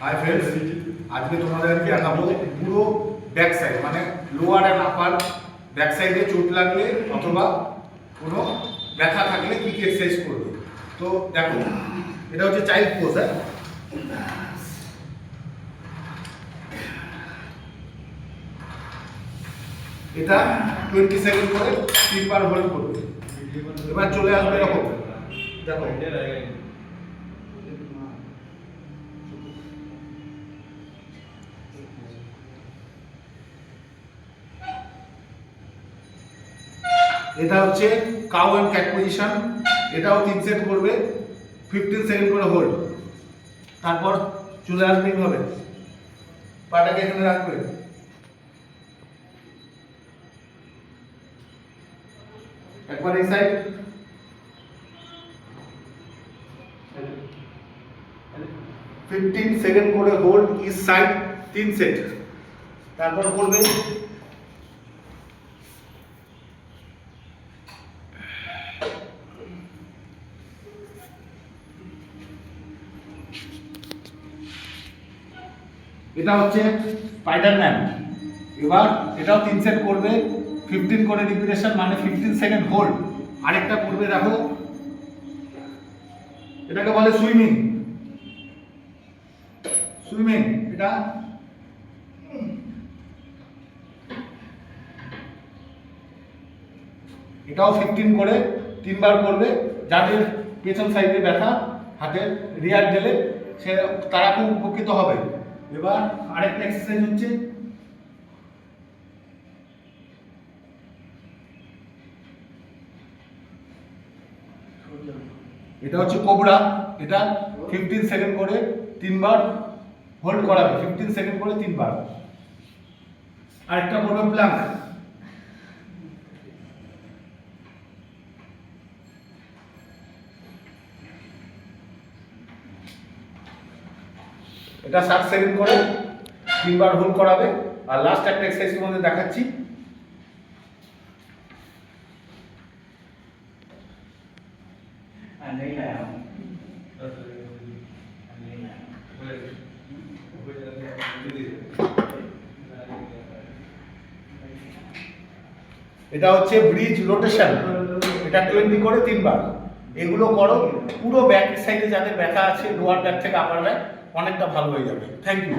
Hi friends, আজকে তোমাদেরকে দেখাবো পুরো ব্যাক সাইড মানে লোয়ার অ্যান্ড আপার ব্যাক সাইডে চোট লাগলে অথবা কোনো ব্যথা থাকলে কী কী এক্সারসাইজ করবে। তো দেখো, এটা হচ্ছে চাইল্ড পোজ। এটা 20 সেকেন্ড করে 3 বার হোল্ড করবে। এবার চলে আসবে এরকম, দেখো এটা হচ্ছে কাউ অ্যান্ড ক্যাট পজিশন। এটাও 3 সেট করবে, 15 সেকেন্ড করে হোল্ড। তারপর চলে আসবে এইভাবে, পাটাকে এখানে রাখবে, একবার এই সাইড, সেকেন্ড করে হোল্ড ইচ সাইড 3 সেট। তারপর করবে এটা হচ্ছে স্পাইডারম্যান। এবার এটাও 3 সেট করবে, 15 করে রিপিটেশন মানে 15 সেকেন্ড হোল্ড। আরেকটা করবে, দেখো এটাকে বলে সুইমিং। এটা এটাও 15 করে 3 বার করবে। যাদের পেছন সাইডে ব্যথা হাতের রিয়ার গেলে সে তারা খুব উপকৃত হবে। এবার আরেকটা এক্সারসাইজ হচ্ছে এটা হচ্ছে কোবরা। এটা 15 সেকেন্ড করে 3 বার হোল্ড করাবে, 15 সেকেন্ড করে 3 বার। আরেকটা করবে প্লাঙ্ক। এটা 60 সেকেন্ড করে 3 বার হোল্ড করাবে। আর লাস্ট একটা এক্সারসাইজের মধ্যে দেখাচ্ছি, এটা হচ্ছে ব্রিজ রোটেশন। এটা 20 করে 3 বার। এগুলো করো, পুরো ব্যাক সাইডে যাদের ব্যথা আছে লোয়ার ব্যাক থেকে আপার ব্যাক অনেকটা ভালো হয়ে যাবে। Thank you.